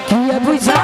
किया बुझा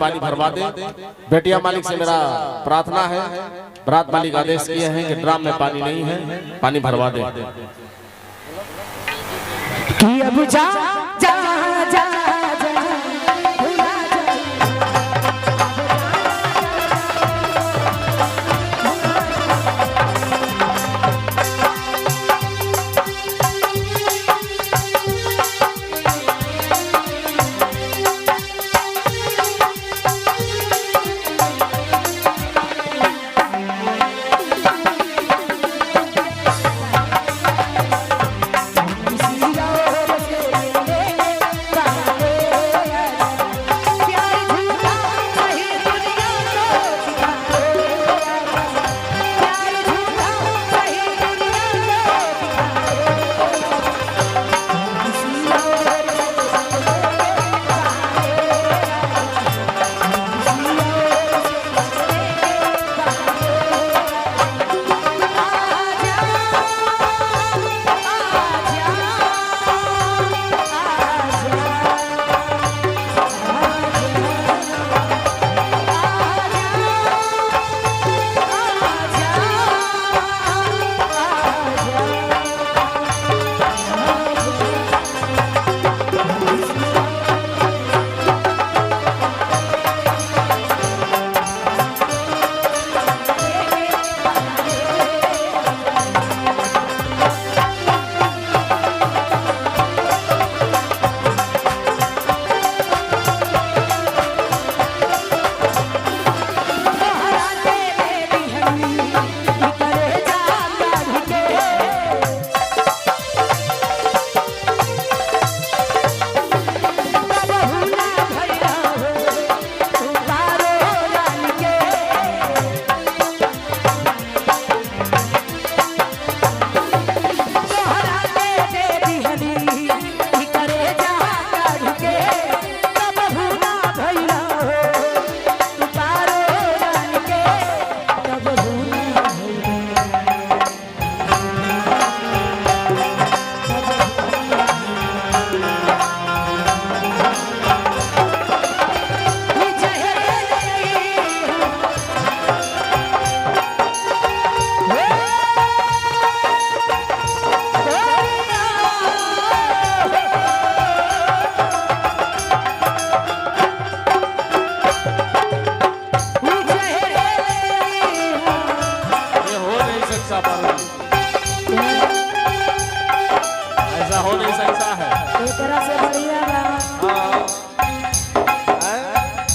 पानी भरवा दे। बेटिया मालिक से मेरा प्रार्थना है, बरात मालिक आदेश किए हैं कि ड्राम में पानी नहीं है, पानी भरवा दे। कि अब जा जा जा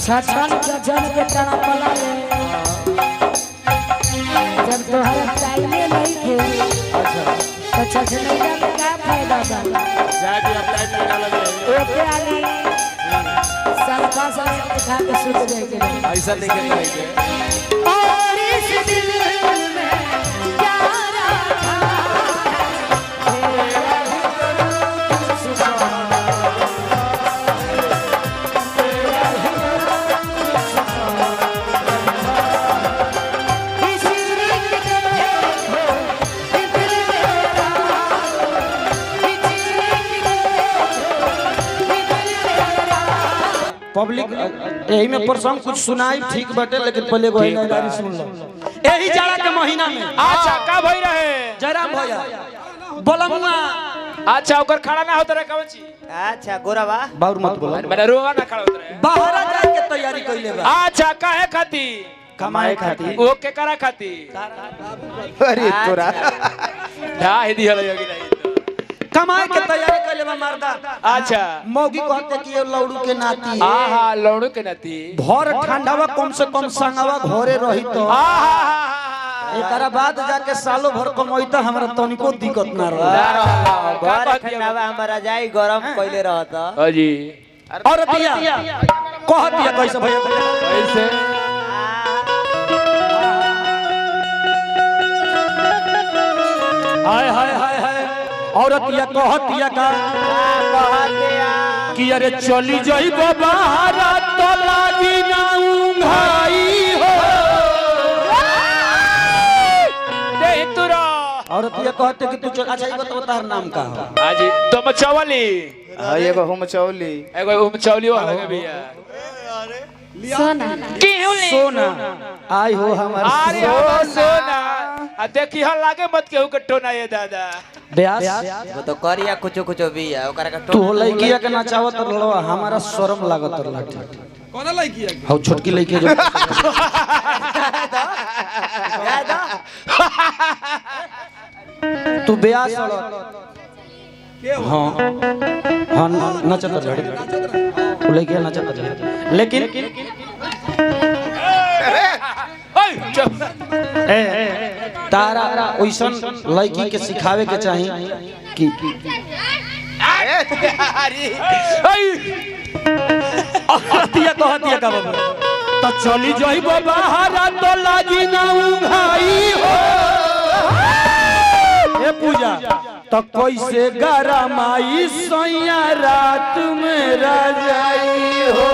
छछन के जन के तना पला ले जब तोहरा टाइम नहीं थे तो छछनैया में क्या फायदा बा जाए भी अब टाइम लेना लगे ओके आली सबका सब दिखा के सुत जाए के ऐसा देखे रहेंगे और इस दिल में प्यार पब्लिक यही में प्रसंग कुछ सुनाई ठीक बटे लेकिन पहले एगो है गाड़ी सुन लो। यही जाड़ा के महीना में अच्छा का भई रहे जयराम भैया बोलमुआ अच्छा ओकर खड़ा ना होत रहे कौन ची अच्छा गोराबा बाउर मत बोलो मैंने रोवा ना खड़ा होत रहे बाहर जाए के तैयारी कइले बा अच्छा काहे खाती कमाए खातिर ओ के करा खाती अरे तोरा ढा ही दिहल योगी नहीं कमाए के तैयारी कइले बा मर्दा। अच्छा मौगी कहते कि ये लौड़ू के नाती आहा लौड़ू के नती भर ठंडावा कम से कम संगवा घरे रही तो आहा एकरा बाद जाके सालों भर कमैता हमरा तनिको दिक्कत ना रह का घर कहती ठंडावा हमारा जाई गरम कइले रहता हां जी और दिया कहतिया कैसे भैया ऐसे हाय हाय हाय हाय औरत या कहतिया का कि अरे चली जाइबो बाहर तो लागी ना उंघाई हो दे तुरा औरत या कहते कि तू चल अच्छा ये बताओ तार नाम का हो हां जी तो मचौली एगो हम चौली एगो मचौली वाला के भैया सोना सोना आई हो हमार अरे ओ सोना आ देखी हल लागे मत केहू के टोना ये दादा ब्यास वो तो करिया कुछ कुछ भी है ओकरा का तू लइकिया के नचावत रहलो हमारा शर्म लागत रहला कौन लइकिया हौ छोटकी लइके जो तू ब्यास हाँ हाँ नचत रहे लइकिया नचत रहे लेकिन ओए चुप तारा ओइसन लड़की के सिखावे के चाही कि हतिया तो हतिया का बाबू तो चली जाइबो बाहर तो लागी ना उंघाई हो ए पूजा तो कैसे गरमाई सैया रात में रजाई हो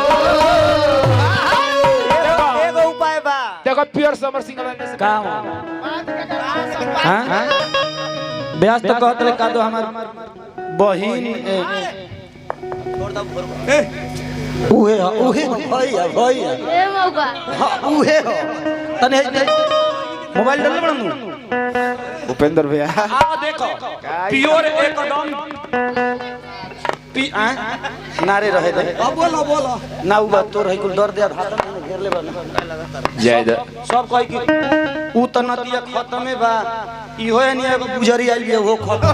एगो उपाय बा देखो प्योर समर सिंह वाला से का हां ब्यास तो कहत ले का दो हमार बहिन उहे भैया ए मौका हां उहे हो तने मोबाइल डाल बड़ू उपेंद्र भैया आ देखो प्योर एकदम नारे रहे दे बोला ना उ बात तो रही कुल डर दे हाथ में घेर ले बा जय द सब कह कि उ त नतिया खत्मे बा इहो नहीं एगो गुजरी आइल बे वो खत्म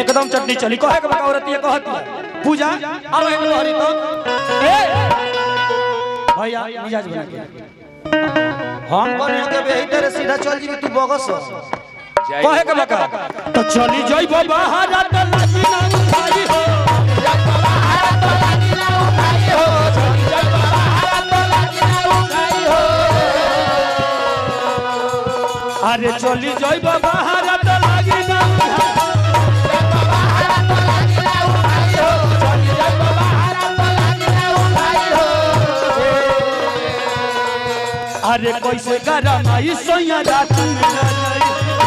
एकदम चटनी चली कहे के बका औरतिया कहत पूजा अब एक लोहरी तो ए भैया मिजाज बना के हम करियो के बेही तेरे सीधा चल जी तू बगस कहे के बका तो चली जइबो बाहर त लागी ना उठाई हो अरे चली जइबो बाहर त लागी ना अरे कैसे गरमाई सोया रात में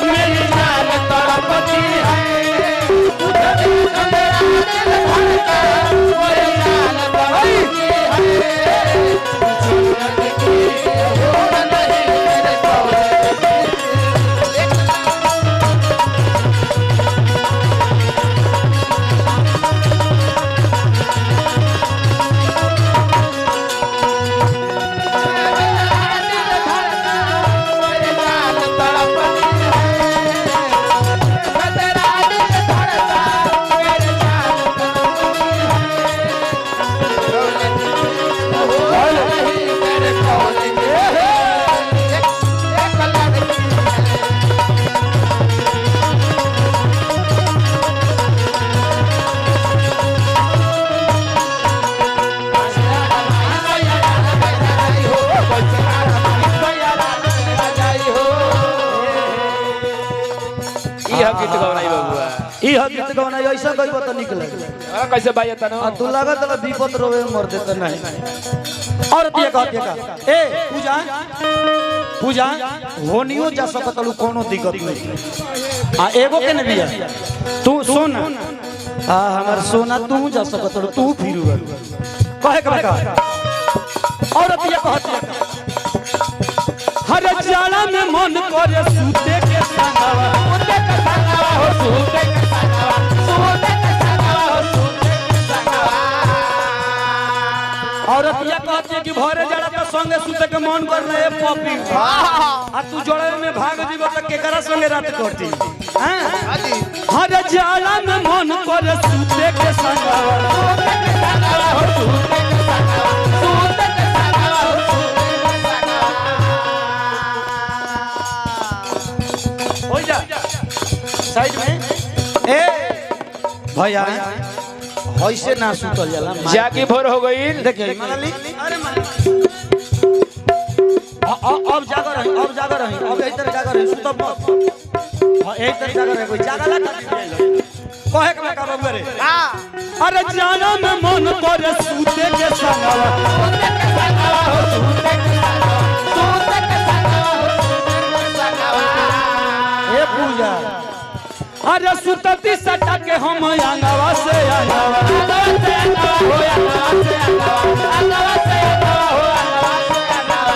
मेरी जान तड़पती गीत गाना ऐसा गई तो निकले कैसे भाई तना आ तू लागत ल विपत रोवे मर देता नहीं और ये का ए पूजा होनियो जा सकत लू कोनो दिक्कत नहीं आ एगो के ने बिया तू सोना आ हमर सोना तू जा सकत लू तू फिरू कहे के बका और ये कहत हर जाला में मन करे सूते के संगवा सूते के संगवा हो सूते के संगवा सूते के संगवा हो सूते के संगवा औरत ये कहती है कि भरे जड़ा के संगे सूते के मन कर रहे पपी आ तू जोड़े में भाग जीव त केकरा संगे रात कटी हैं हर जाला में मन करे सूते के संगवा सूते के संगवा हो सूते के संगवा सूते के संगवा हो सूते के संगवा हो जा साइड में ए भैया होइसे ना सुतल जाला जागी भोर हो गई देखिए अरे अब जागर रही अब इधर जागर रही सुतब हां एक तरह जागर रही कोई जागला कहे के का बाबू रे अरे जाना में मन करे सूते के संगवा सूते के संगवा हो सूते के संगवा सूते के संगवा हो सूते के संगवा ए पूजा अरे सुतती सटा के हम अंगवा से अंगवा से अंगवा हो अंगवा से अंगवा से अंगवा हो अंगवा से अंगवा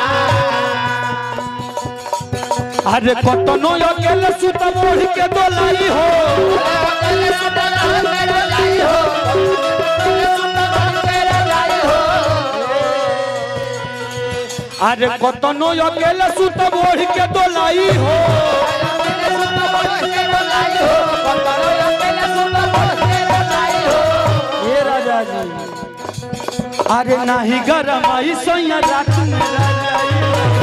अरे कतनो अकेले सुत मोड़ के दोलाई हो अकेले सुत मोड़ के दोलाई हो अकेले सुत मोड़ के दोलाई हो अरे कतनो अकेले सुत मोड़ के दोलाई हो अरे नाही गरम आई सोया रात में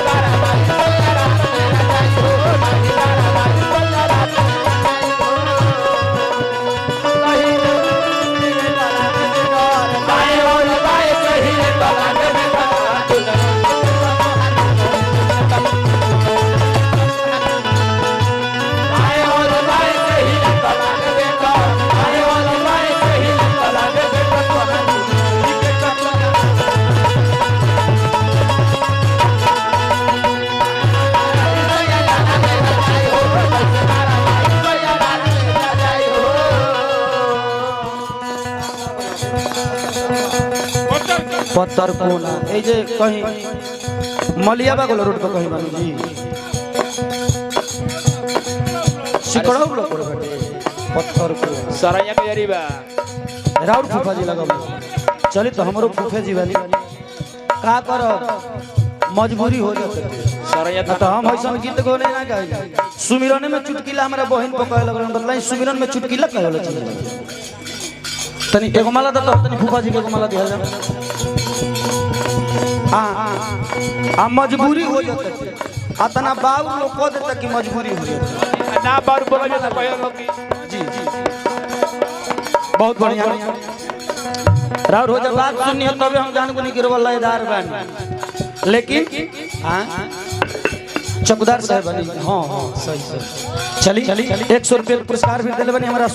पत्थर कोना ए जे कहीं मलियाबा गोला रोड पर कहीं बानी जी सिकड़ो गोला पर पत्थर को सरैया के जरीबा राउर फूफा जी लगा चली तो हमरो फूफे जी वाली का कर मजबूरी हो जाते सरैया तो हम ऐसा गीत गाने ना गाई सुमिरन में चुटकिला हमरा बहन को कहे लगन बतलाई सुमिरन में चुटकिला कहे होला चल तनी एगो माला दे तो तनी फूफा जी के एगो माला दिया जा हां मजबूरी हो जाते अतना बाऊ लोग को देता कि मजबूरी हो जाती ना बार बोला जाता कहे लोग की जी बहुत बढ़िया राउर हो जब बात सुनी है तबे हम जान को नहीं गिरवा लयदार बन लेकिन हां चौकीदार साहब बनी हां सही चली 100 रुपए पुरस्कार भी देले बनी हमरा